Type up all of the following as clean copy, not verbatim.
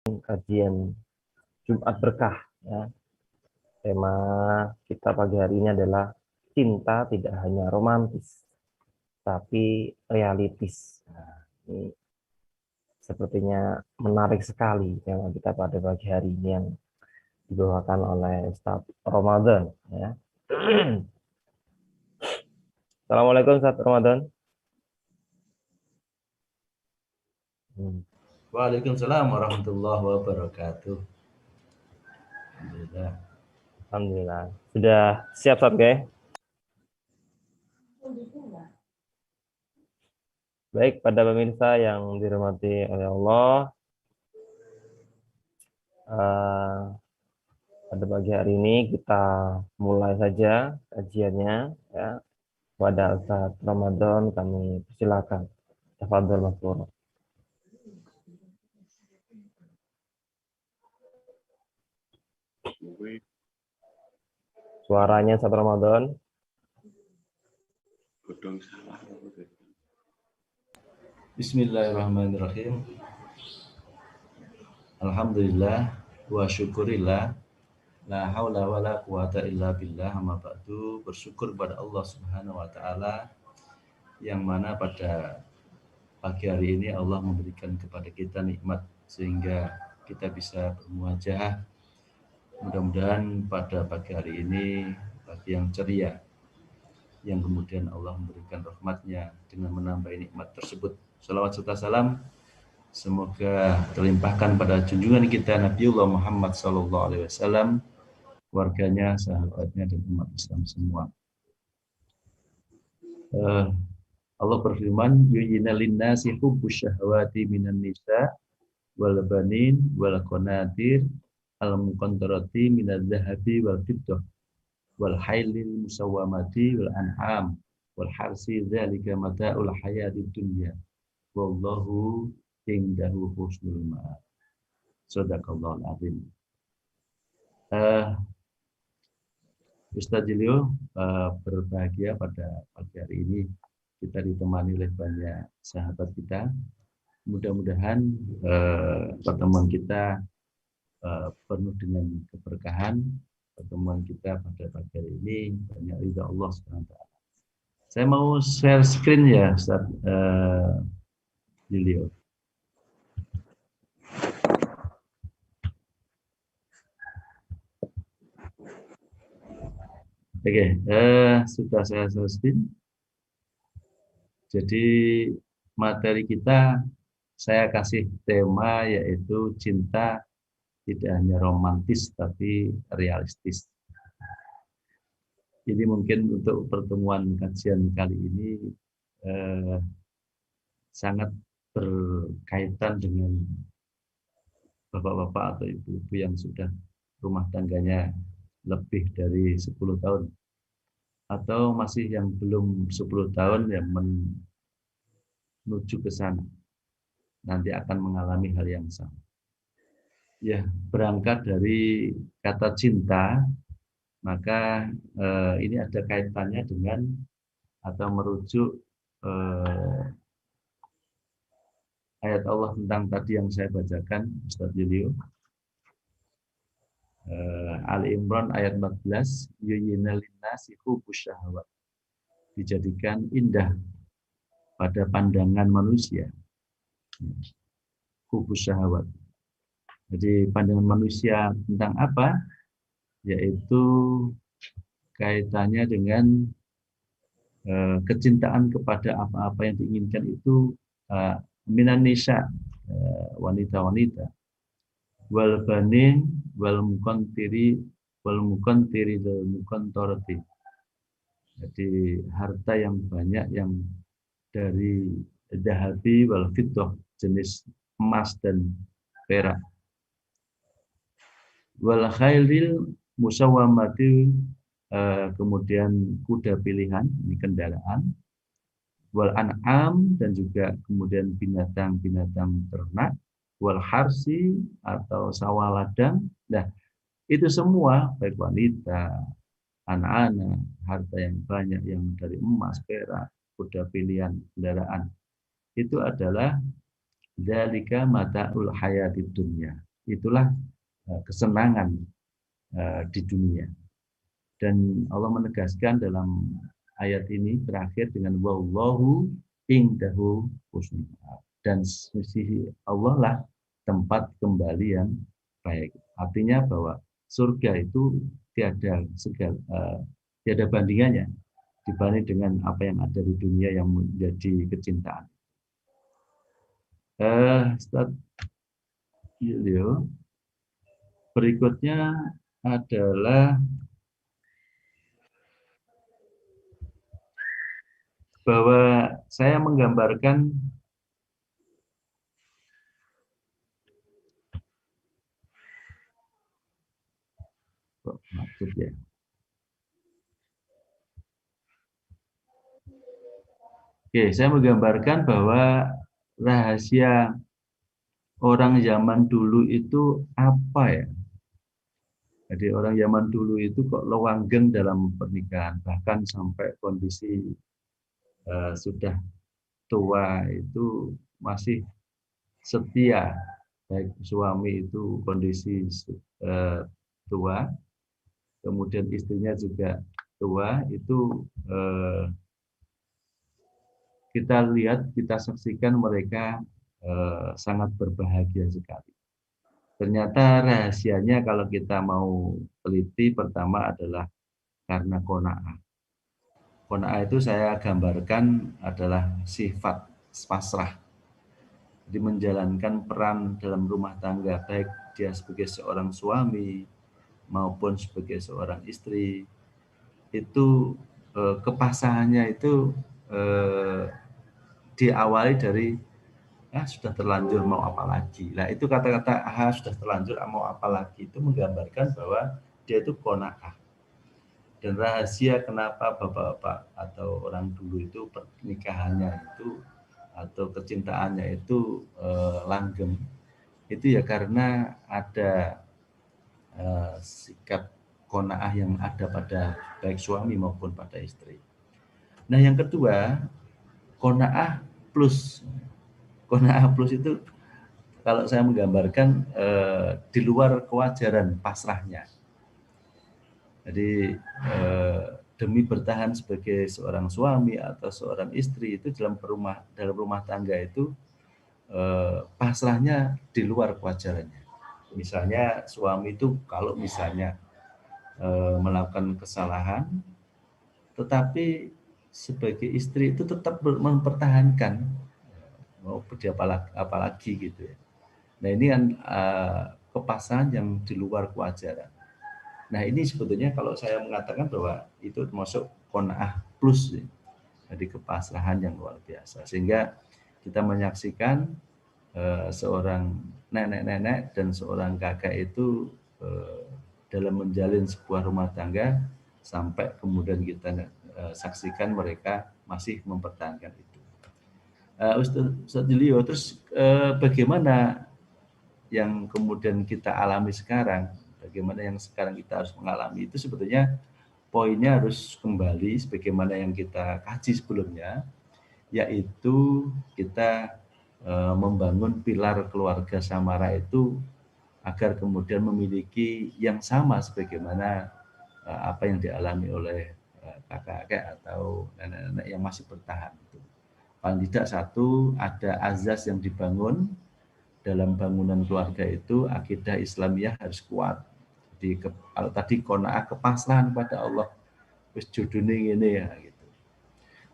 Kajian Jumat Berkah ya. Tema kita pagi hari ini adalah cinta tidak hanya romantis tapi realistis. Nah, ini sepertinya menarik sekali tema kita pada pagi hari ini yang dibawakan oleh Ustaz Ramadan ya. Assalamualaikum Ustaz Ramadan. Waalaikumsalam warahmatullahi wabarakatuh. Alhamdulillah. Alhamdulillah. Sudah siap Ustaz ya? Baik, pada pemirsa yang dirahmati oleh Allah, pada pagi hari ini kita mulai saja kajiannya ya. Pada Ustaz Ramadan kami persilakan. Tafadhol Mas. Suaranya Ustaz Ramadan. Bismillahirrahmanirrahim. Alhamdulillah wa syukurillah. La haula wa la quwata illa billah. Amma ba'du. Bersyukur kepada Allah Subhanahu wa taala yang mana pada pagi hari ini Allah memberikan kepada kita nikmat sehingga kita bisa bermuajah. Mudah-mudahan pada pagi hari ini pagi yang ceria, yang kemudian Allah memberikan rahmatnya dengan menambah nikmat tersebut. Salawat serta salam semoga terlimpahkan pada junjungan kita Nabiullah Muhammad SAW, keluarganya, sahabatnya, dan umat Islam semua. Allah berfirman, yu'yina linnasi hubbus syahawati minan nisa wal banin wal qanatir al muqantarati minadz zahabi wal fiddah wal hailil musawwamati wal an'am wal harsi dzalika mata'ul hayatid dunya wallahu indahu husnul ma'ab. Shadaqallahul azim. Ustaz Jilio berbahagia pada pagi hari ini kita ditemani oleh banyak sahabat kita. Mudah-mudahan pertemuan kita penuh dengan keberkahan. Pertemuan kita pada pagi hari ini banyak ridha Allah SWT. Saya mau share screen ya Ustaz Julio. Oke, sudah saya share screen. Jadi materi kita saya kasih tema yaitu cinta tidak hanya romantis tapi realistis. Jadi mungkin untuk pertemuan kajian kali ini sangat berkaitan dengan bapak-bapak atau ibu-ibu yang sudah rumah tangganya lebih dari 10 tahun. Atau masih yang belum 10 tahun yang menuju ke sana. Nanti akan mengalami hal yang sama. Ya, berangkat dari kata cinta, maka ini ada kaitannya dengan atau merujuk ayat Allah tentang tadi yang saya bacakan, Ustaz Julio. Ali Imran ayat 14, yu'yina linnasi hubbus syahawat. Dijadikan indah pada pandangan manusia. Hubbus syahawat. Jadi pandangan manusia tentang apa? Yaitu kaitannya dengan kecintaan kepada apa-apa yang diinginkan itu minan nisa, wanita-wanita, wal banin wal muqantiri wal muqantarati. Jadi harta yang banyak yang dari dahabi wal fiddah, jenis emas dan perak. Wal khailil musawwamati, kemudian kuda pilihan, ini kendaraan. Wal an'am, dan juga kemudian binatang-binatang ternak. Wal harsi atau sawah ladang. Nah, itu semua baik wanita, anak-anak, harta yang banyak yang dari emas, perak, kuda pilihan, kendaraan. Itu adalah dzalika mata'ul hayatid dunya. itulah kesenangan di dunia. Dan Allah menegaskan dalam ayat ini terakhir dengan wallahu indahu husnul ma'ab. Dan sisi Allah lah tempat kembali yang baik. Artinya bahwa surga itu tiada bandingannya dibanding dengan apa yang ada di dunia yang menjadi kecintaan. Ustaz Yulio, berikutnya adalah bahwa saya menggambarkan maksud ya. Oke, saya menggambarkan bahwa rahasia orang zaman dulu itu apa ya? Jadi orang zaman dulu itu kok langgeng dalam pernikahan, bahkan sampai kondisi sudah tua itu masih setia, baik suami itu kondisi tua, kemudian istrinya juga tua, itu kita lihat, kita saksikan mereka sangat berbahagia sekali. Ternyata rahasianya kalau kita mau teliti, pertama adalah karena qanaah. Qanaah itu saya gambarkan adalah sifat pasrah. Jadi menjalankan peran dalam rumah tangga, baik dia sebagai seorang suami maupun sebagai seorang istri, itu kepasangannya itu diawali dari sudah terlanjur mau apa lagi. Nah itu kata-kata sudah terlanjur mau apa lagi itu menggambarkan bahwa dia itu qanaah. Dan rahasia kenapa bapak-bapak atau orang dulu itu pernikahannya itu atau kecintaannya itu langgeng, itu ya karena ada sikap qanaah yang ada pada baik suami maupun pada istri. Nah yang kedua, qanaah plus. Qanaah plus itu kalau saya menggambarkan di luar kewajaran pasrahnya. Jadi demi bertahan sebagai seorang suami atau seorang istri itu dalam rumah tangga itu pasrahnya di luar kewajarannya. Misalnya suami itu kalau misalnya melakukan kesalahan, tetapi sebagai istri itu tetap mempertahankan mau dia apalagi gitu ya. Nah ini kan kepasangan yang di luar kewajaran. Nah ini sebetulnya kalau saya mengatakan bahwa itu termasuk qanaah plus ya. Jadi kepasrahan yang luar biasa. Sehingga kita menyaksikan seorang nenek-nenek dan seorang kakak itu dalam menjalin sebuah rumah tangga sampai kemudian kita saksikan mereka masih mempertahankan itu. Ustaz Julio, terus bagaimana yang kemudian kita alami sekarang, bagaimana yang sekarang kita harus mengalami itu sebetulnya poinnya harus kembali sebagaimana yang kita kaji sebelumnya, yaitu kita membangun pilar keluarga samara itu agar kemudian memiliki yang sama sebagaimana apa yang dialami oleh kakak-kakak atau nenek-nenek yang masih bertahan. Paling tidak satu, ada azas yang dibangun dalam bangunan keluarga itu, akidah Islamiyah harus kuat. Jadi kalau tadi qanaah kepasrahan pada Allah, wis judune ngene ya gitu.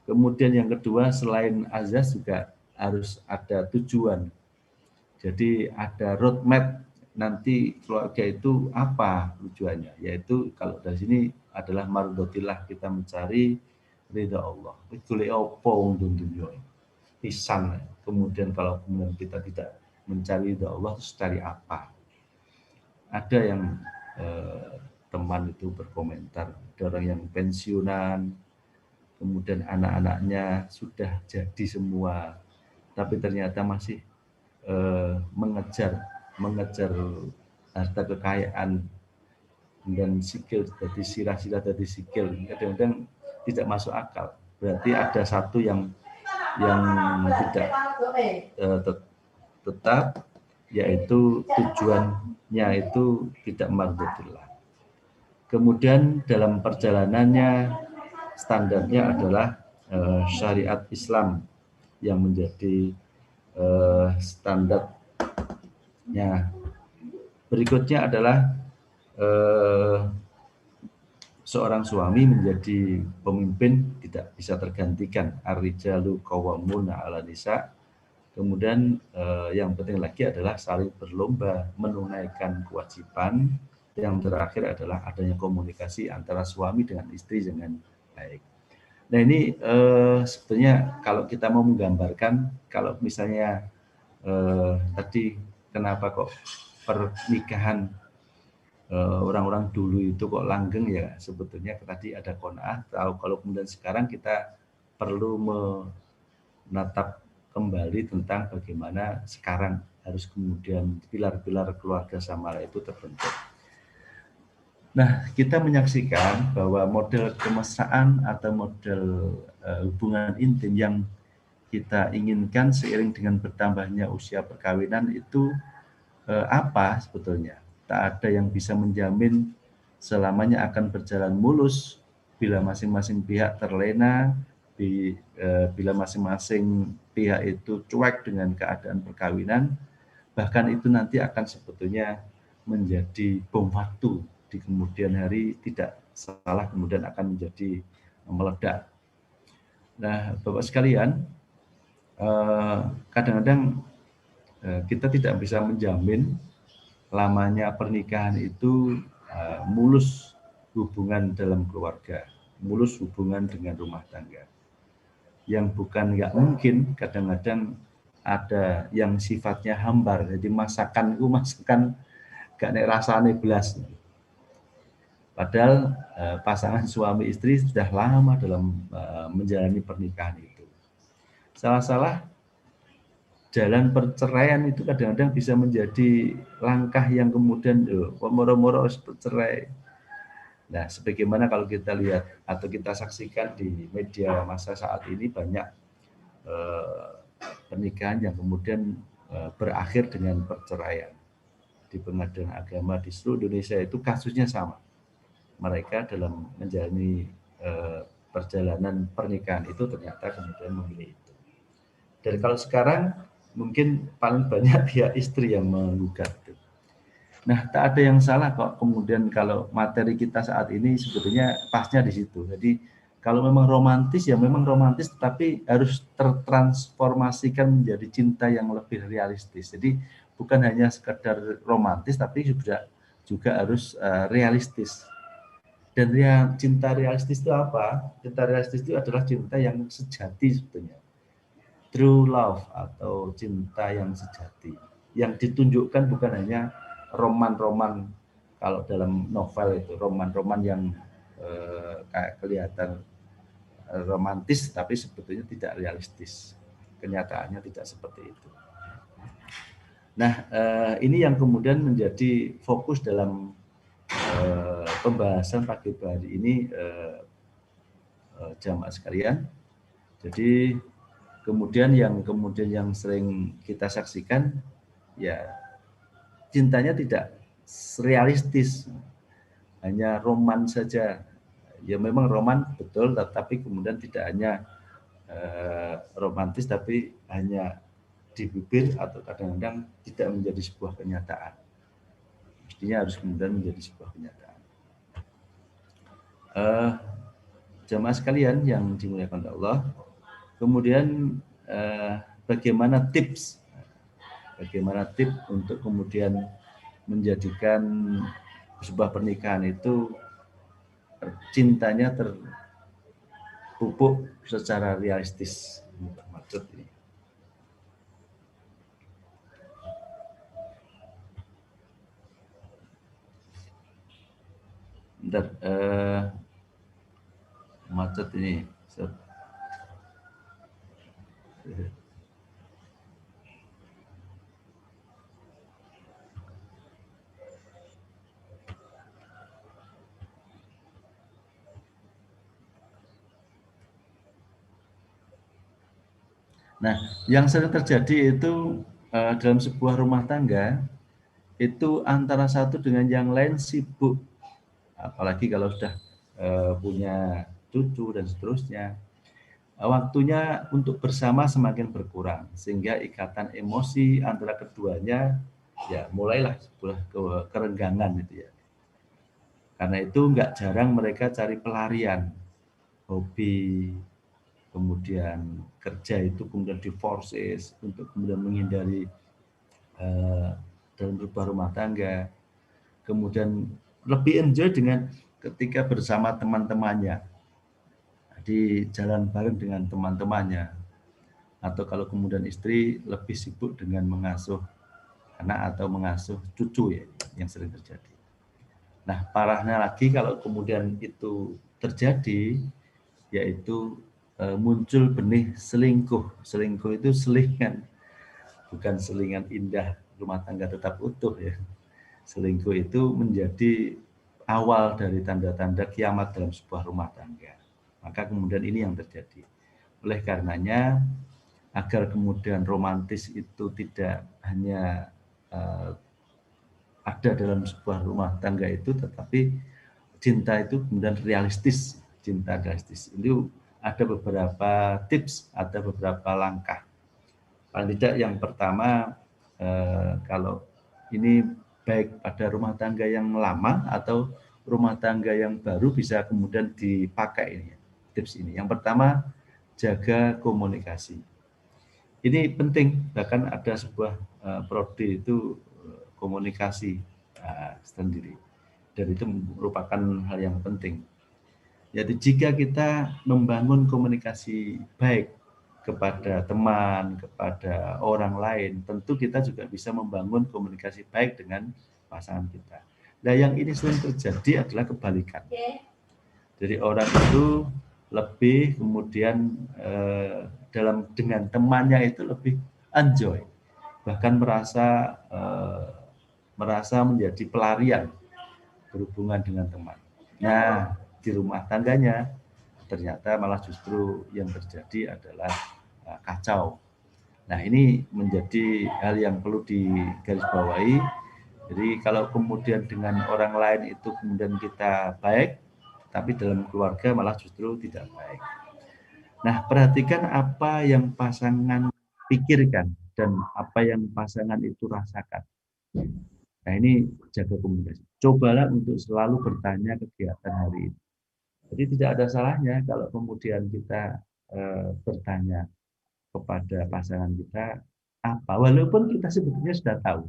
Kemudian yang kedua selain azas juga harus ada tujuan. Jadi ada roadmap nanti keluarga itu apa tujuannya, yaitu kalau dari sini adalah mardotillah, kita mencari ridha Allah. Golek apa wong dunya pisan. Kemudian kalau kemudian kita tidak mencari ridha Allah, terus cari apa? Ada yang teman itu berkomentar, ada orang yang pensiunan, kemudian anak-anaknya sudah jadi semua, tapi ternyata masih mengejar harta kekayaan dan sikil dari sirah-sirah dari sikil, kadang-kadang tidak masuk akal. Berarti ada satu yang tidak tetap yaitu tujuannya itu tidak mardhatillah. Kemudian dalam perjalanannya standarnya adalah syariat Islam yang menjadi standarnya. Berikutnya adalah seorang suami menjadi pemimpin tidak bisa tergantikan. Ar-rijalu qawwamuna 'ala nisa. Kemudian yang penting lagi adalah saling berlomba menunaikan kewajiban. Yang terakhir adalah adanya komunikasi antara suami dengan istri dengan baik. Nah ini sebetulnya kalau kita mau menggambarkan, kalau misalnya tadi kenapa kok pernikahan orang-orang dulu itu kok langgeng, ya sebetulnya tadi ada qanaah. Kalau kemudian sekarang kita perlu menatap kembali tentang bagaimana sekarang harus kemudian pilar-pilar keluarga Samara itu terbentuk. Nah, kita menyaksikan bahwa model kemesraan atau model hubungan intim yang kita inginkan seiring dengan bertambahnya usia perkawinan itu apa sebetulnya? Tak ada yang bisa menjamin selamanya akan berjalan mulus bila masing-masing pihak terlena, bila masing-masing pihak itu cuek dengan keadaan perkawinan, bahkan itu nanti akan sebetulnya menjadi bom waktu di kemudian hari, tidak salah kemudian akan menjadi meledak. Nah, Bapak sekalian, kadang-kadang kita tidak bisa menjamin lamanya pernikahan itu mulus hubungan dalam keluarga, mulus hubungan dengan rumah tangga. Yang bukan nggak mungkin, kadang-kadang ada yang sifatnya hambar, jadi masakan gak nek rasane belas. Padahal pasangan suami istri sudah lama dalam menjalani pernikahan itu. Salah-salah jalan perceraian itu kadang-kadang bisa menjadi langkah yang kemudian moro-moro cerai. Nah, sebagaimana kalau kita lihat atau kita saksikan di media massa saat ini, banyak pernikahan yang kemudian berakhir dengan perceraian. Di pengadilan agama di seluruh Indonesia itu kasusnya sama. Mereka dalam menjalani perjalanan pernikahan itu ternyata kemudian memilih itu. Dan kalau sekarang mungkin paling banyak pihak istri yang menggugat. Nah, tak ada yang salah kok kemudian kalau materi kita saat ini sebetulnya pasnya di situ. Jadi kalau memang romantis ya memang romantis, tetapi harus tertransformasikan menjadi cinta yang lebih realistis. Jadi bukan hanya sekedar romantis, tapi juga harus realistis. Dan cinta realistis itu apa? Cinta realistis itu adalah cinta yang sejati sebetulnya. True love atau cinta yang sejati. Yang ditunjukkan bukan hanya roman-roman, kalau dalam novel itu roman-roman yang kayak kelihatan romantis, tapi sebetulnya tidak realistis. Kenyataannya tidak seperti itu. Nah, ini yang kemudian menjadi fokus dalam pembahasan pagi hari ini, jamaah sekalian. Jadi kemudian yang sering kita saksikan ya cintanya tidak realistis, hanya roman saja. Ya memang roman betul, tetapi kemudian tidak hanya romantis, tapi hanya di bibir atau kadang-kadang tidak menjadi sebuah kenyataan. Mestinya harus kemudian menjadi sebuah kenyataan. Jamaah sekalian yang dimuliakan Allah, kemudian bagaimana tips untuk kemudian menjadikan sebuah pernikahan itu cintanya terpupuk secara realistis. Maksud ini. Bentar, macet ini. Nah, yang sering terjadi itu dalam sebuah rumah tangga itu antara satu dengan yang lain sibuk, apalagi kalau sudah punya cucu dan seterusnya, waktunya untuk bersama semakin berkurang sehingga ikatan emosi antara keduanya ya mulailah sebuah kerenggangan gitu ya. Karena itu nggak jarang mereka cari pelarian, hobi, kemudian kerja itu kemudian diforces untuk kemudian menghindari eh, dalam sebuah rumah tangga, kemudian lebih enjoy dengan ketika bersama teman-temannya, di jalan bareng dengan teman-temannya, atau kalau kemudian istri lebih sibuk dengan mengasuh anak atau mengasuh cucu ya, yang sering terjadi. Nah, parahnya lagi kalau kemudian itu terjadi, yaitu muncul benih selingkuh. Selingkuh itu selingan, bukan selingan indah rumah tangga tetap utuh ya. Selingkuh itu menjadi awal dari tanda-tanda kiamat dalam sebuah rumah tangga. Maka kemudian ini yang terjadi. Oleh karenanya, agar kemudian romantis itu tidak hanya ada dalam sebuah rumah tangga itu, tetapi cinta itu kemudian realistis, cinta realistis. Itu ada beberapa tips, ada beberapa langkah. Paling tidak yang pertama, kalau ini baik pada rumah tangga yang lama atau rumah tangga yang baru bisa kemudian dipakai ini, tips ini. Yang pertama, jaga komunikasi. Ini penting, bahkan ada sebuah prodi itu komunikasi sendiri. Dan itu merupakan hal yang penting. Jadi jika kita membangun komunikasi baik kepada teman, kepada orang lain, tentu kita juga bisa membangun komunikasi baik dengan pasangan kita. Nah, yang ini sering terjadi adalah kebalikan. Jadi orang itu lebih kemudian dengan temannya itu lebih enjoy, bahkan merasa menjadi pelarian berhubungan dengan teman. Nah, di rumah tangganya ternyata malah justru yang terjadi adalah kacau. Nah, ini menjadi hal yang perlu digarisbawahi. Jadi kalau kemudian dengan orang lain itu kemudian kita baik, tapi dalam keluarga malah justru tidak baik. Nah, perhatikan apa yang pasangan pikirkan dan apa yang pasangan itu rasakan. Nah, ini jaga komunikasi. Cobalah untuk selalu bertanya kegiatan hari ini. Jadi tidak ada salahnya kalau kemudian kita bertanya kepada pasangan kita apa, walaupun kita sebetulnya sudah tahu.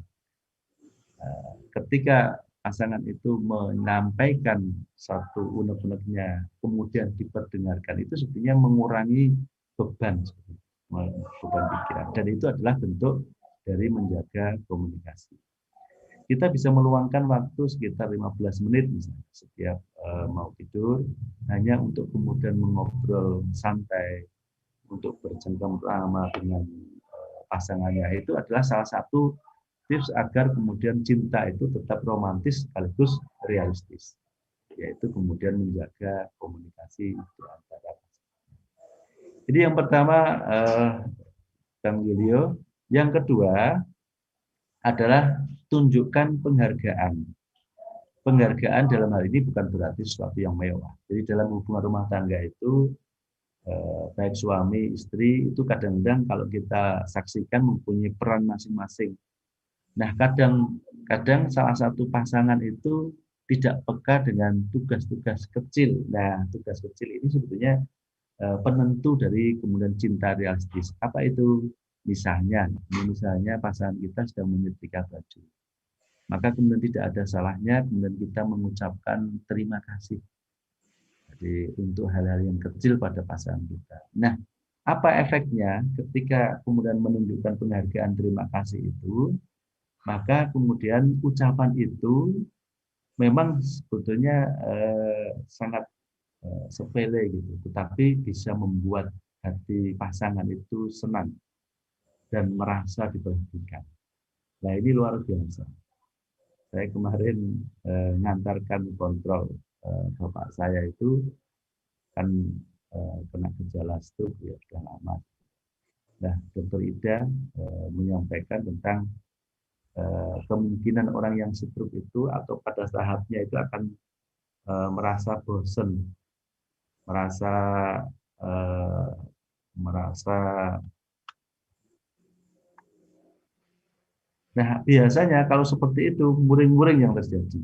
Ketika pasangan itu menyampaikan satu unek-uneknya, kemudian diperdengarkan, itu sebetulnya mengurangi beban pikiran. Dan itu adalah bentuk dari menjaga komunikasi. Kita bisa meluangkan waktu sekitar 15 menit misalnya setiap mau tidur, hanya untuk kemudian mengobrol santai, untuk bercengkrama dengan pasangannya. Itu adalah salah satu tips agar kemudian cinta itu tetap romantis sekaligus realistis, yaitu kemudian menjaga komunikasi di antara. Jadi yang pertama, Kang Julio. Yang kedua adalah tunjukkan penghargaan. Penghargaan dalam hal ini bukan berarti sesuatu yang mewah. Jadi dalam hubungan rumah tangga itu, baik suami, istri, itu kadang-kadang kalau kita saksikan mempunyai peran masing-masing. Nah, kadang salah satu pasangan itu tidak peka dengan tugas-tugas kecil. Nah, tugas kecil ini sebetulnya penentu dari kemudian cinta realistis. Apa itu? Misalnya pasangan kita sedang menyetrika baju. Maka kemudian tidak ada salahnya kemudian kita mengucapkan terima kasih. Jadi untuk hal-hal yang kecil pada pasangan kita. Nah, apa efeknya ketika kemudian menunjukkan penghargaan terima kasih itu? Maka kemudian ucapan itu memang sebetulnya sangat sepele gitu, tetapi bisa membuat hati pasangan itu senang dan merasa diperhatikan. Nah, ini luar biasa. Saya kemarin ngantarkan kontrol bapak saya itu kan kena gejala stroke ya sudah lama. Nah, Dr. Ida menyampaikan tentang kemungkinan orang yang stroke itu atau pada tahapnya itu akan merasa bosan, merasa eh, merasa. Nah, biasanya kalau seperti itu muring-muring yang terjadi,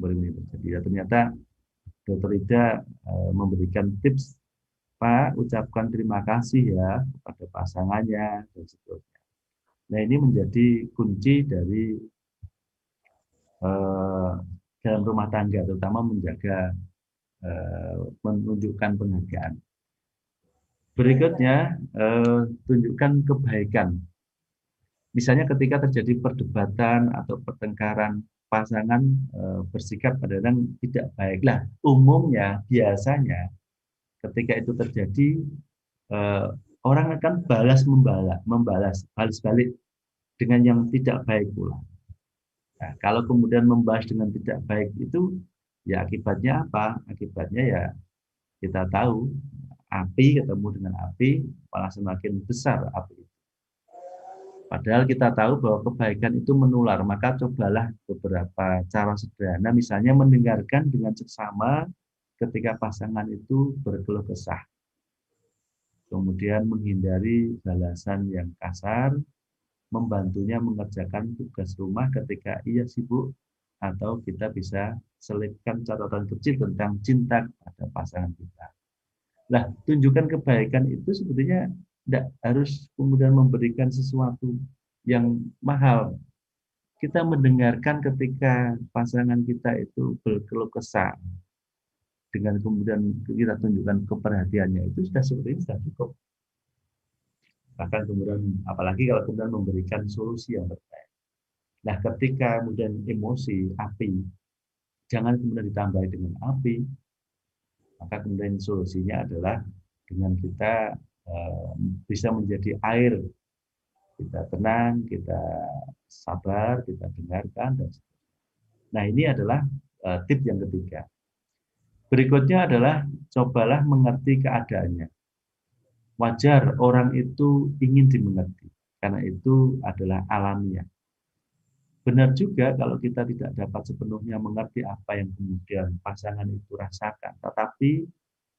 muring-muring terjadi. Ya, ternyata Dr. Ida memberikan tips, Pak, ucapkan terima kasih ya kepada pasangannya dan seterusnya. Nah, ini menjadi kunci dari eh, dalam rumah tangga, terutama menjaga menunjukkan penghargaan. Berikutnya, tunjukkan kebaikan. Misalnya ketika terjadi perdebatan atau pertengkaran, pasangan bersikap kadang-kadang tidak baiklah. Umumnya, biasanya ketika itu terjadi, eh, orang akan balas balik dengan yang tidak baik pula. Nah, kalau kemudian membahas dengan tidak baik itu, ya akibatnya apa? Akibatnya ya kita tahu, api ketemu dengan api, malah semakin besar api. Padahal kita tahu bahwa kebaikan itu menular, maka cobalah beberapa cara sederhana, misalnya mendengarkan dengan seksama ketika pasangan itu berkeluh kesah. Kemudian menghindari balasan yang kasar, membantunya mengerjakan tugas rumah ketika ia sibuk, atau kita bisa selipkan catatan kecil tentang cinta pada pasangan kita. Nah, tunjukkan kebaikan itu sebetulnya tidak harus kemudian memberikan sesuatu yang mahal. Kita mendengarkan ketika pasangan kita itu berkeluh kesah, dengan kemudian kita tunjukkan keperhatiannya, itu sudah sebetulnya sudah cukup. Bahkan kemudian apalagi kalau kemudian memberikan solusi yang terbaik. Nah, ketika kemudian emosi, api, jangan kemudian ditambah dengan api, maka kemudian solusinya adalah dengan kita bisa menjadi air. Kita tenang, kita sabar, kita dengarkan, dan nah, ini adalah tips yang ketiga. Berikutnya adalah cobalah mengerti keadaannya. Wajar orang itu ingin dimengerti, karena itu adalah alamiah. Benar juga kalau kita tidak dapat sepenuhnya mengerti apa yang kemudian pasangan itu rasakan, tetapi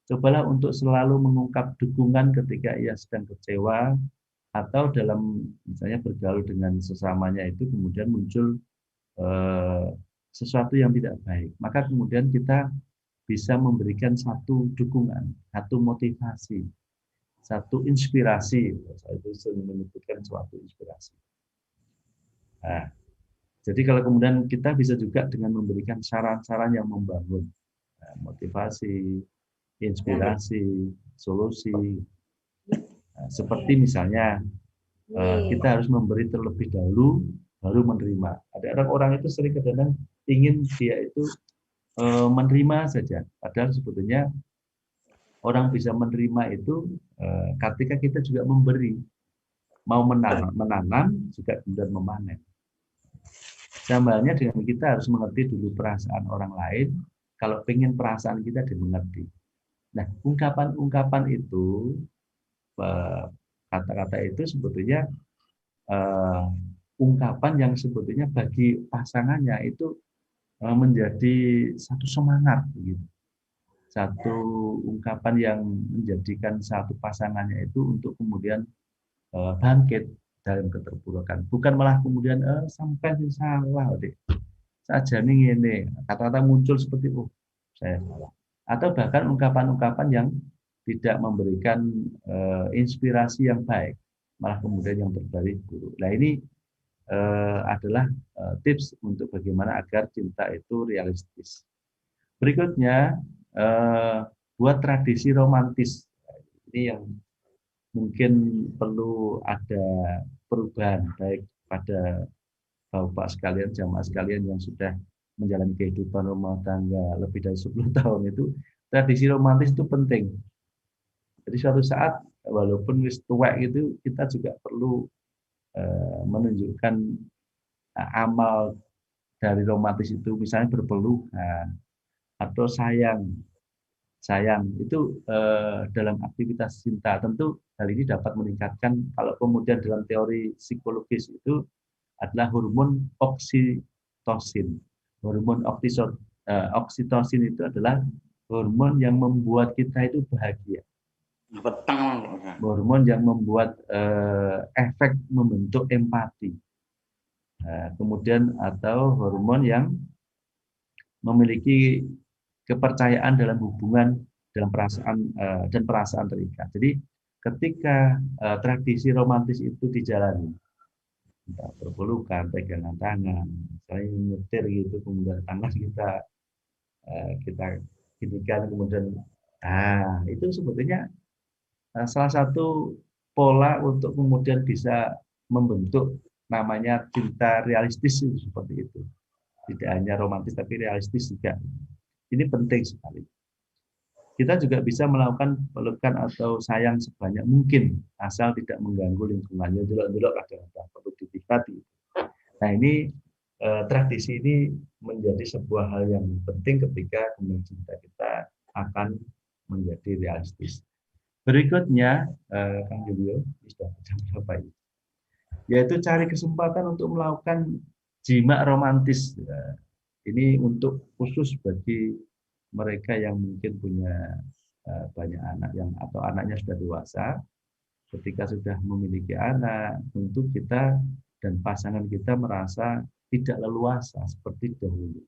cobalah untuk selalu mengungkap dukungan ketika ia sedang kecewa, atau dalam misalnya bergaul dengan sesamanya itu kemudian muncul eh, sesuatu yang tidak baik. Maka kemudian kita bisa memberikan satu dukungan, satu motivasi, satu inspirasi. Saya itu sering menyebutkan suatu inspirasi. Nah, jadi kalau kemudian kita bisa juga dengan memberikan saran-saran yang membangun, motivasi, inspirasi, solusi. Nah, seperti misalnya kita harus memberi terlebih dahulu, baru menerima. Ada orang itu sering kadang ingin dia itu menerima saja, padahal sebetulnya orang bisa menerima itu ketika kita juga memberi, mau menanam juga kemudian memanen. Sambalnya dengan kita harus mengerti dulu perasaan orang lain, kalau ingin perasaan kita dimengerti. Nah, ungkapan-ungkapan itu, kata-kata itu sebetulnya ungkapan yang sebetulnya bagi pasangannya itu menjadi satu semangat begitu. Satu ungkapan yang menjadikan satu pasangannya itu untuk kemudian bangkit dalam keterpurukan. Bukan malah kemudian sampai salah, deh. Saja nih ini kata-kata muncul seperti saya salah. Atau bahkan ungkapan-ungkapan yang tidak memberikan inspirasi yang baik, malah kemudian yang terbalik buruk. Nah, ini adalah tips untuk bagaimana agar cinta itu realistis. Berikutnya, buat tradisi romantis. Ini yang mungkin perlu ada perubahan, baik pada bapak sekalian, jamaah sekalian yang sudah menjalani kehidupan rumah tangga lebih dari 10 tahun itu, tradisi romantis itu penting. Jadi suatu saat, walaupun wis tua itu, kita juga perlu menunjukkan amal dari romantis itu, misalnya berpelukan atau sayang sayang. Itu dalam aktivitas cinta. Tentu hal ini dapat meningkatkan, kalau kemudian dalam teori psikologis itu adalah hormon oksitosin. Hormon oksitosin itu adalah hormon yang membuat kita itu bahagia. Hormon yang membuat efek membentuk empati. Kemudian atau hormon yang memiliki kepercayaan dalam hubungan, dalam perasaan dan perasaan terikat. Jadi ketika tradisi romantis itu dijalani, entah berpelukan, pegangan tangan, saling nyetir gitu, kemudian tangan kita ginikan, kemudian itu sebetulnya salah satu pola untuk kemudian bisa membentuk namanya cinta realistis, itu seperti itu. Tidak hanya romantis tapi realistis juga. Ini penting sekali. Kita juga bisa melakukan pelukan atau sayang sebanyak mungkin asal tidak mengganggu lingkungannya. Delok-delok kadang-kadang perlu ditingkati. Nah, ini tradisi ini menjadi sebuah hal yang penting ketika kemudian cinta kita akan menjadi realistis. Berikutnya, Kang Julio, sudah jam berapa ini? Yaitu cari kesempatan untuk melakukan jima romantis. Ini untuk khusus bagi mereka yang mungkin punya banyak anak yang atau anaknya sudah dewasa. Ketika sudah memiliki anak, tentu kita dan pasangan kita merasa tidak leluasa seperti dahulu.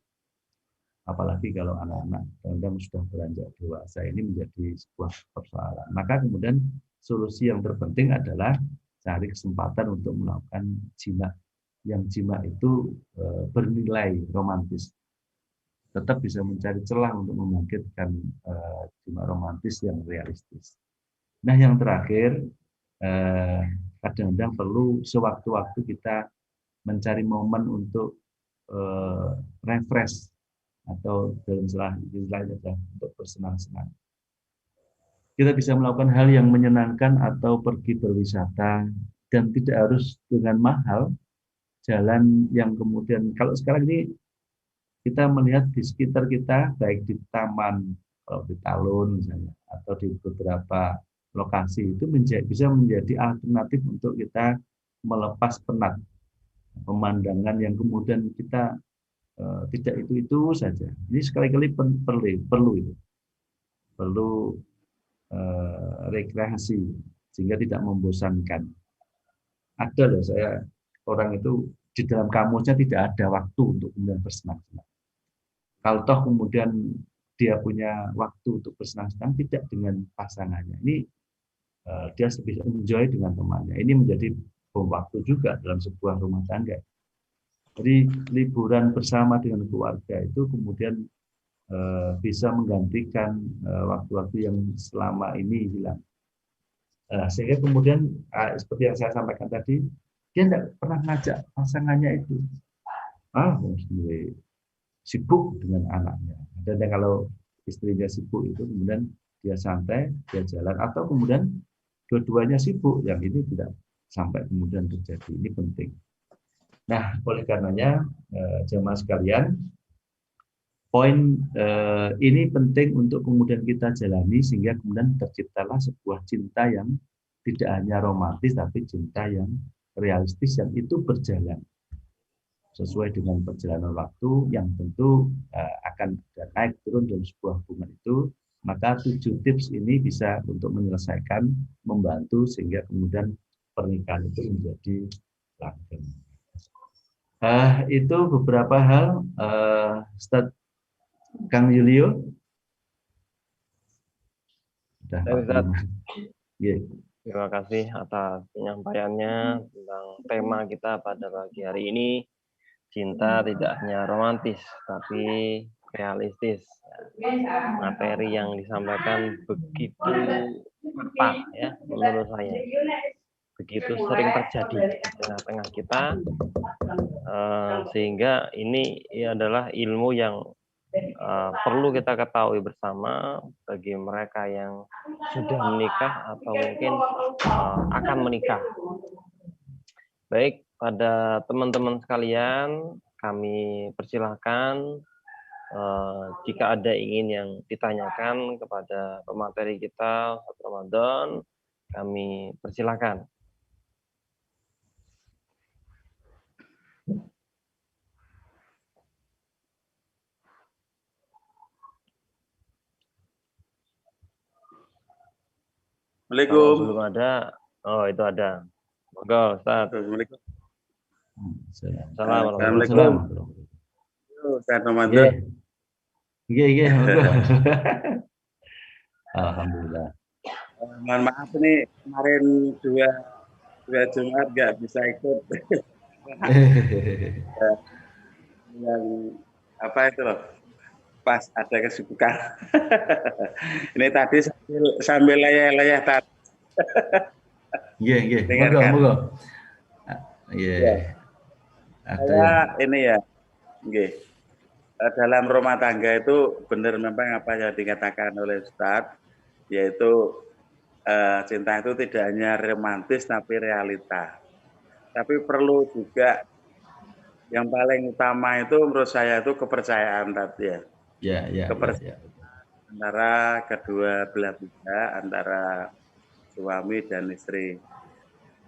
Apalagi kalau anak-anak kadang sudah beranjak dewasa, ini menjadi sebuah persoalan. Maka kemudian solusi yang terpenting adalah cari kesempatan untuk melakukan jima. Yang jima itu bernilai romantis. Tetap bisa mencari celah untuk membangkitkan jima romantis yang realistis. Nah, yang terakhir, kadang-kadang perlu sewaktu-waktu kita mencari momen untuk refresh, atau dalam istilahnya untuk bersenang-senang. Kita bisa melakukan hal yang menyenangkan atau pergi berwisata, dan tidak harus dengan mahal. Jalan yang kemudian, kalau sekarang ini kita melihat di sekitar kita, baik di taman, kalau di Talun misalnya, atau di beberapa lokasi, itu bisa menjadi alternatif untuk kita melepas penat. Pemandangan yang kemudian kita tidak itu saja. Ini sekali-kali perlu itu. Perlu rekreasi sehingga tidak membosankan. Ada loh, saya orang itu di dalam kamusnya tidak ada waktu untuk kemudian bersenang-senang. Kalau toh kemudian dia punya waktu untuk bersenang-senang tidak dengan pasangannya, ini dia bisa enjoy dengan temannya. Ini menjadi bom waktu juga dalam sebuah rumah tangga. Jadi liburan bersama dengan keluarga itu kemudian bisa menggantikan waktu-waktu yang selama ini hilang. Sehingga kemudian seperti yang saya sampaikan tadi, dia tidak pernah ngajak pasangannya itu. Sendiri sibuk dengan anaknya. Dan kalau istrinya sibuk itu kemudian dia santai, dia jalan, atau kemudian dua-duanya sibuk, yang ini tidak sampai kemudian terjadi. Ini penting. Nah, oleh karenanya jemaah sekalian, poin ini penting untuk kemudian kita jalani sehingga kemudian terciptalah sebuah cinta yang tidak hanya romantis tapi cinta yang realistis, yang itu berjalan sesuai dengan perjalanan waktu yang tentu akan naik turun dalam sebuah hubungan itu. Maka 7 tips ini bisa untuk menyelesaikan, membantu sehingga kemudian pernikahan itu menjadi langgeng. Itu beberapa hal. Kang Julio. Terima kasih atas penyampaiannya tentang tema kita pada pagi hari ini. Cinta tidak hanya romantis, tapi realistis. Materi yang disampaikan begitu tepat ya menurut saya. Begitu sering terjadi di tengah-tengah kita, sehingga ini adalah ilmu yang perlu kita ketahui bersama bagi mereka yang sudah menikah atau mungkin akan menikah. Baik, pada teman-teman sekalian, kami persilahkan Jika ada ingin yang ditanyakan kepada pemateri kita saat Ramadan, kami persilakan. Kalau belum ada, oh itu ada. Monggo, Ustaz. Assalamualaikum. Assalamualaikum. Ustaz Ramadan. Nggih, monggo. Alhamdulillah. Mohon maaf nih kemarin dua Jumat nggak bisa ikut. Yang apa itu loh? Pas ada kesibukan. Ini tadi sambil layah-layah tadi. Nggih, monggo. Iya. Saya ini ya, nggih. Dalam rumah tangga itu benar memang apa yang dikatakan oleh Ustadz, yaitu cinta itu tidak hanya romantis tapi realita. Tapi perlu juga yang paling utama itu menurut saya itu kepercayaan tadi ya. Ya. Kepercayaan antara kedua belah pihak, antara suami dan istri.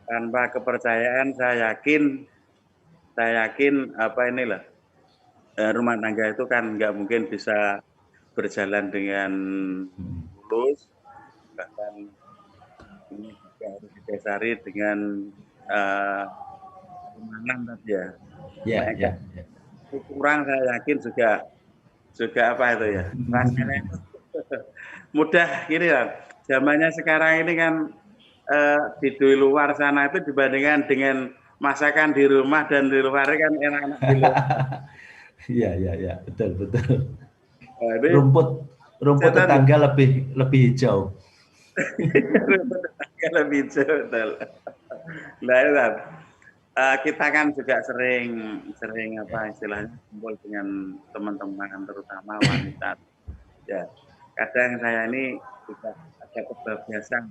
Tanpa kepercayaan saya yakin apa inilah rumah tangga itu kan nggak mungkin bisa berjalan dengan mulus, bahkan ini juga harus didasari dengan keimanan tadi ya. Ya. Kurang saya yakin juga apa itu ya, rasanya mudah gini lah. Zamannya sekarang ini kan di luar sana itu dibandingkan dengan masakan di rumah dan di luar kan enak-enak di luar. Iya, betul. Rumput Setan, tetangga lebih hijau. rumput tetangga lebih hijau, betul. Nah, kita kan juga sering apa istilahnya kumpul dengan teman-teman terutama wanita. Ya, kadang saya ini juga ada kebablasan.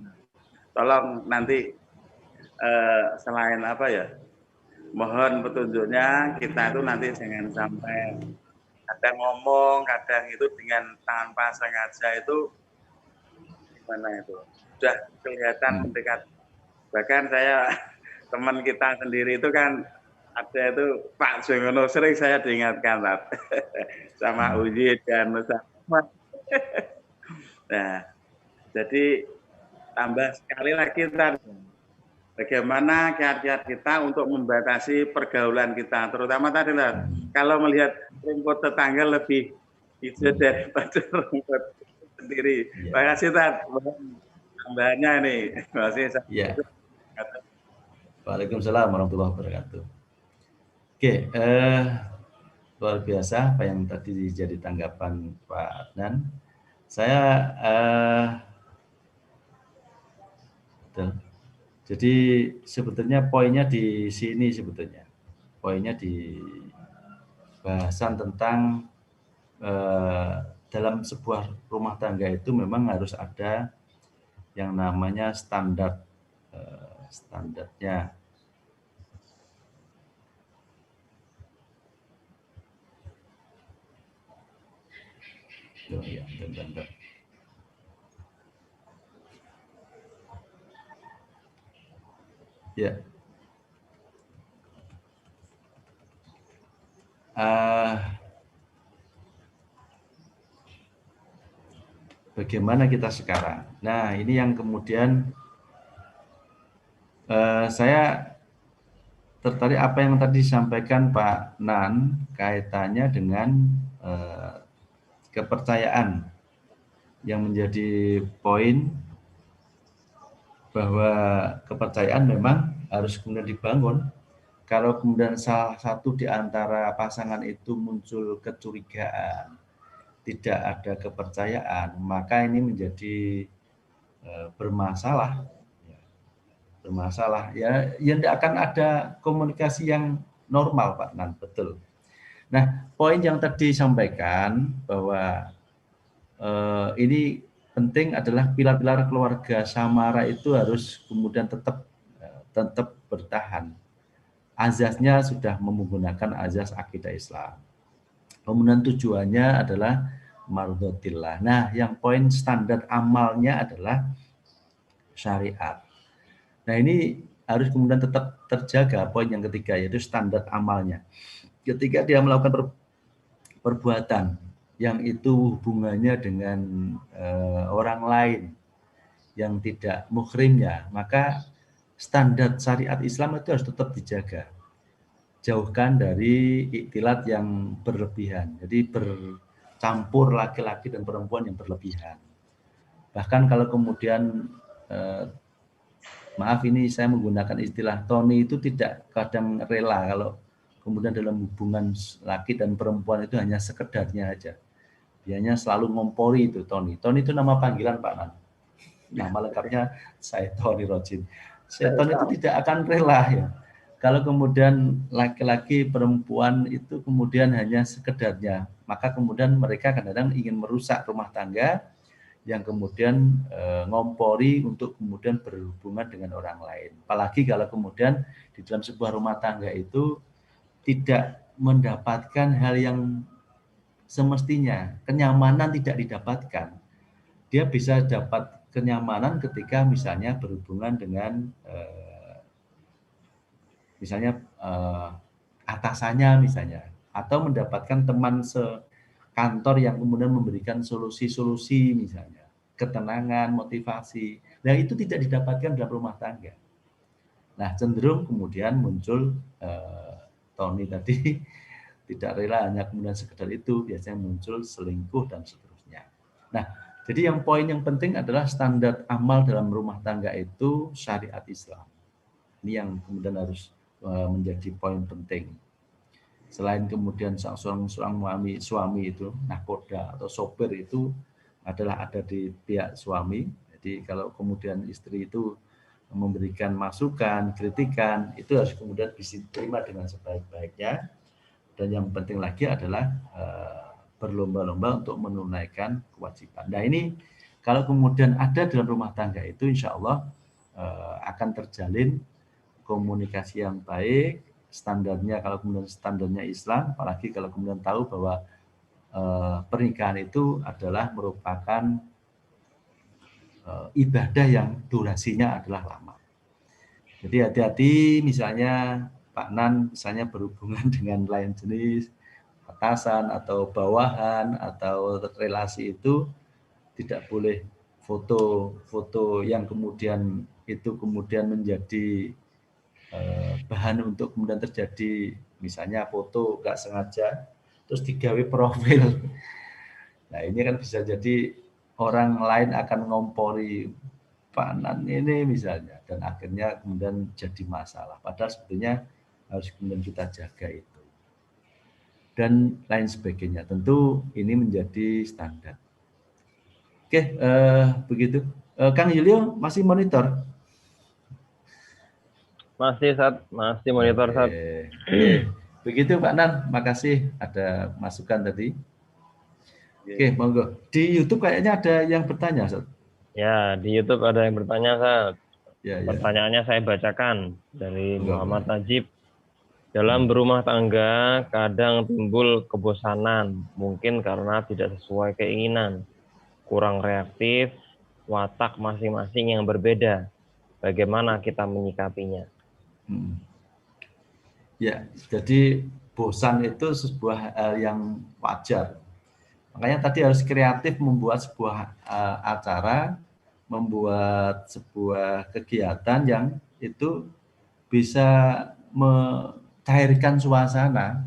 Tolong nanti selain apa ya, mohon petunjuknya, kita itu nanti jangan sampai kadang ngomong, kadang itu dengan tanpa sengaja itu gimana itu sudah kelihatan mendekat. Bahkan saya teman kita sendiri itu kan ada itu Pak Jongono, sering saya diingatkan sama Uji dan Nusa. Nah, jadi tambah sekali lagi bagaimana kiat-kiat kita untuk membatasi pergaulan kita, terutama tadi lah kalau melihat rumput tetangga lebih hijau daripada rumput sendiri. Terima kasih tambahannya nih. Terima kasih. Ya. Waalaikumsalam warahmatullahi wabarakatuh. Oke, luar biasa apa yang tadi jadi tanggapan Pak Adnan. Saya jadi sebetulnya poinnya di sini sebetulnya. Poinnya di bahasan tentang dalam sebuah rumah tangga itu memang harus ada yang namanya standarnya. Ya, bentar. Ya. Bagaimana kita sekarang? Nah, ini yang kemudian saya tertarik apa yang tadi disampaikan Pak Nan kaitannya dengan kepercayaan yang menjadi poin bahwa kepercayaan memang harus kemudian dibangun. Kalau kemudian salah satu di antara pasangan itu muncul kecurigaan, tidak ada kepercayaan, maka ini menjadi bermasalah ya tidak akan ada komunikasi yang normal Pak Nan, betul. Nah, poin yang tadi disampaikan bahwa ini penting adalah pilar-pilar keluarga samara itu harus kemudian tetap bertahan. Azasnya sudah menggunakan azas akidah Islam. Kemudian tujuannya adalah mardhatillah. Nah, yang poin standar amalnya adalah syariat. Nah, ini harus kemudian tetap terjaga poin yang ketiga, yaitu standar amalnya. Ketika dia melakukan perbuatan yang itu hubungannya dengan orang lain yang tidak muhrimnya, maka standar syariat Islam itu harus tetap dijaga. Jauhkan dari iktilat yang berlebihan. Jadi bercampur laki-laki dan perempuan yang berlebihan. Bahkan kalau kemudian maaf ini saya menggunakan istilah Tony itu tidak kadang rela kalau kemudian dalam hubungan laki dan perempuan itu hanya sekedarnya aja. Dianya selalu ngompori itu Tony. Tony itu nama panggilan Pak Nan. Nama lengkapnya saya Tony Rojin. Setan itu tidak akan rela ya. Kalau kemudian laki-laki perempuan itu kemudian hanya sekedarnya, maka kemudian mereka kadang-kadang ingin merusak rumah tangga yang kemudian ngompori untuk kemudian berhubungan dengan orang lain. Apalagi kalau kemudian di dalam sebuah rumah tangga itu tidak mendapatkan hal yang semestinya, kenyamanan tidak didapatkan. Dia bisa dapat kenyamanan ketika misalnya berhubungan dengan misalnya atasannya misalnya, atau mendapatkan teman sekantor yang kemudian memberikan solusi-solusi misalnya, ketenangan, motivasi. Nah, itu tidak didapatkan dalam rumah tangga. Nah, cenderung kemudian muncul Tony tadi tidak rela hanya kemudian sekedar itu, biasanya muncul selingkuh dan seterusnya. Nah, jadi yang poin yang penting adalah standar amal dalam rumah tangga itu syariat Islam. Ini yang kemudian harus menjadi poin penting. Selain kemudian seorang suami itu nahkoda atau sopir itu adalah ada di pihak suami. Jadi kalau kemudian istri itu memberikan masukan, kritikan, itu harus kemudian bisa diterima dengan sebaik-baiknya. Dan yang penting lagi adalah berlomba-lomba untuk menunaikan kewajiban. Nah, ini kalau kemudian ada dalam rumah tangga itu insya Allah akan terjalin komunikasi yang baik, standarnya kalau kemudian standarnya Islam, apalagi kalau kemudian tahu bahwa pernikahan itu adalah merupakan ibadah yang durasinya adalah lama. Jadi hati-hati misalnya Pak Nan misalnya berhubungan dengan lain jenis, atasan atau bawahan atau relasi itu tidak boleh foto-foto yang kemudian itu kemudian menjadi bahan untuk kemudian terjadi misalnya foto nggak sengaja terus digawe profil. Nah, ini kan bisa jadi orang lain akan ngompori Pak Nan ini misalnya dan akhirnya kemudian jadi masalah. Padahal sebetulnya harus kemudian kita jaga itu. Dan lain sebagainya. Tentu ini menjadi standar. Oke, begitu. Kang Yulio masih monitor? Masih monitor Sat. Oke. Begitu Pak Nan, makasih ada masukan tadi. Oke, monggo. Di YouTube kayaknya ada yang bertanya, Sat. Ya, di YouTube ada yang bertanya, Sat. Ya. Pertanyaannya saya bacakan dari Muhammad Najib. Dalam Hmm. berumah tangga, kadang timbul kebosanan, mungkin karena tidak sesuai keinginan, kurang reaktif, watak masing-masing yang berbeda. Bagaimana kita menyikapinya? Ya, jadi bosan itu sebuah hal yang wajar. Makanya tadi harus kreatif membuat sebuah acara, membuat sebuah kegiatan yang itu bisa mencairkan suasana.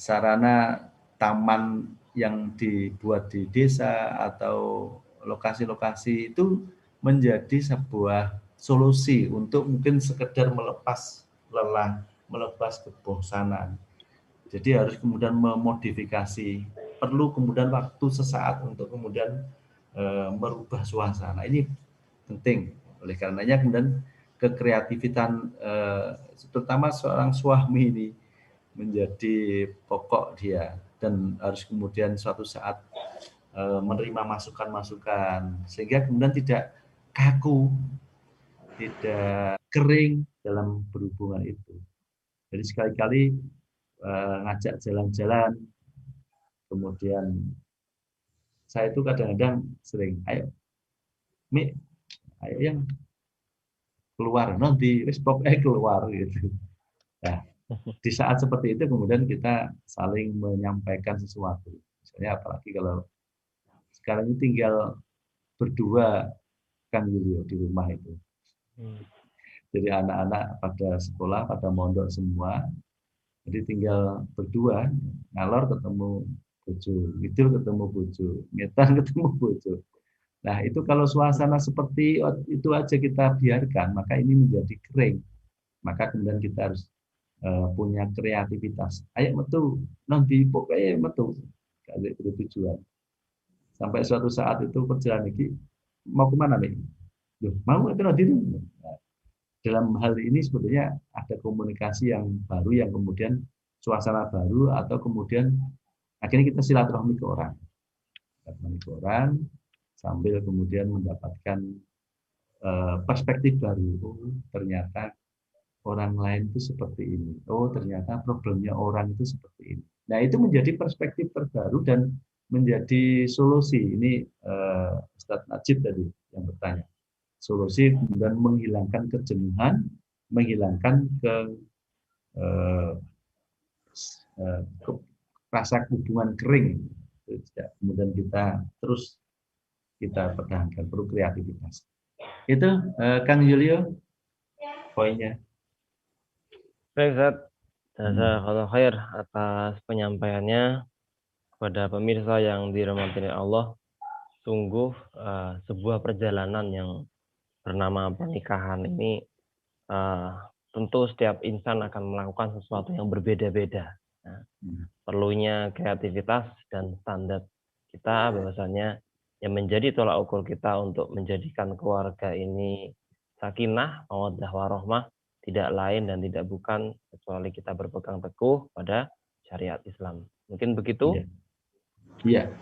Sarana taman yang dibuat di desa atau lokasi-lokasi itu menjadi sebuah solusi untuk mungkin sekedar melepas lelah, melepas kebosanan. Jadi harus kemudian memodifikasi, perlu kemudian waktu sesaat untuk kemudian merubah suasana. Ini penting. Oleh karenanya kemudian kekreativitasan terutama seorang suami ini menjadi pokok dia dan harus kemudian suatu saat menerima masukan-masukan sehingga kemudian tidak kaku, tidak kering dalam berhubungan itu. Jadi sekali-kali ngajak jalan-jalan. Kemudian saya itu kadang-kadang sering, ayo Mi, ayo yang keluar nanti wis pokoknya keluar gitu. Nah, di saat seperti itu kemudian kita saling menyampaikan sesuatu. Misalnya apalagi kalau sekarang ini tinggal berdua kan Yulio di rumah itu. Jadi anak-anak pada sekolah, pada mondok semua. Jadi tinggal berdua, ngalor ketemu bojo, ngidul ketemu bojo, ngetan ketemu bojo. Nah, itu kalau suasana seperti itu aja kita biarkan, maka ini menjadi kering. Maka kemudian kita harus punya kreativitas. Ayo metu, nanti pokoknya metu. Kalau itu tujuan. Sampai suatu saat itu perjalanan ini mau kemana nih? Loh, mau itu nanti. Nah, dalam hal ini sebetulnya ada komunikasi yang baru yang kemudian suasana baru atau kemudian akhirnya kita silaturahmi ke orang. Silaturahmi ke orang sambil kemudian mendapatkan perspektif baru. Oh, ternyata orang lain itu seperti ini. Oh, ternyata problemnya orang itu seperti ini. Nah, itu menjadi perspektif terbaru dan menjadi solusi. Ini Ustadz Najib tadi yang bertanya. Solusi kemudian menghilangkan kejenuhan, menghilangkan rasa hubungan kering. Kemudian kita terus kita pertahankan, perlu kreativitas. Itu Kang Yulio poinnya. Baik, Ustaz. Jazakallahu khair atas penyampaiannya kepada pemirsa yang dirahmati Allah. Sungguh sebuah perjalanan yang bernama pernikahan ini tentu setiap insan akan melakukan sesuatu yang berbeda-beda. Nah, perlunya kreativitas dan standar kita bahwasanya yang menjadi tolak ukur kita untuk menjadikan keluarga ini sakinah, mawaddah warahmah tidak lain dan tidak bukan kecuali kita berpegang teguh pada syariat Islam. Mungkin begitu. Iya.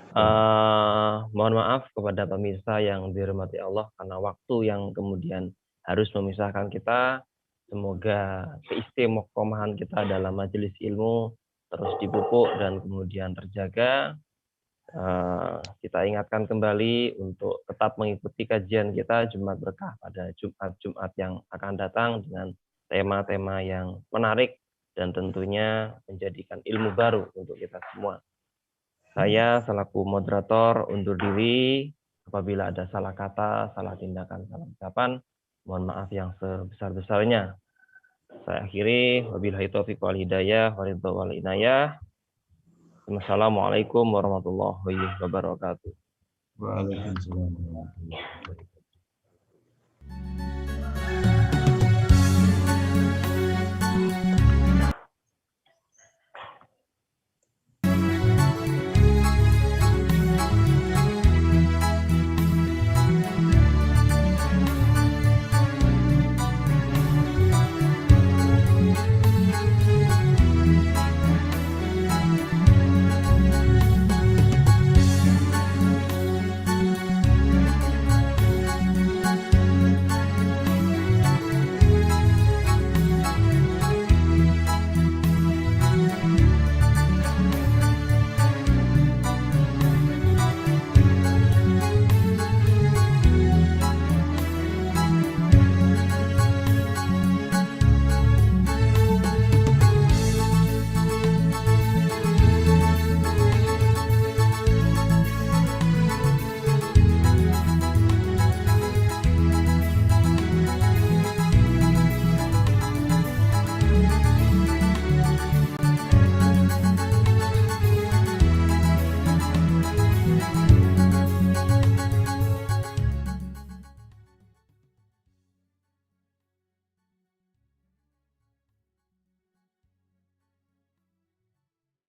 Mohon maaf kepada pemirsa yang dirahmati Allah karena waktu yang kemudian harus memisahkan kita. Semoga keistiqomahan kita dalam majelis ilmu terus dipupuk dan kemudian terjaga. Kita ingatkan kembali untuk tetap mengikuti kajian kita Jumat Berkah pada Jumat-Jumat yang akan datang dengan tema-tema yang menarik dan tentunya menjadikan ilmu baru untuk kita semua. Saya selaku moderator undur diri. Apabila ada salah kata, salah tindakan, salah ucapan, mohon maaf yang sebesar-besarnya. Saya akhiri, wabillahi taufiq wal hidayah, waridho wal inayah. Wassalamualaikum warahmatullahi wabarakatuh. Waalaikumsalam warahmatullahi wabarakatuh.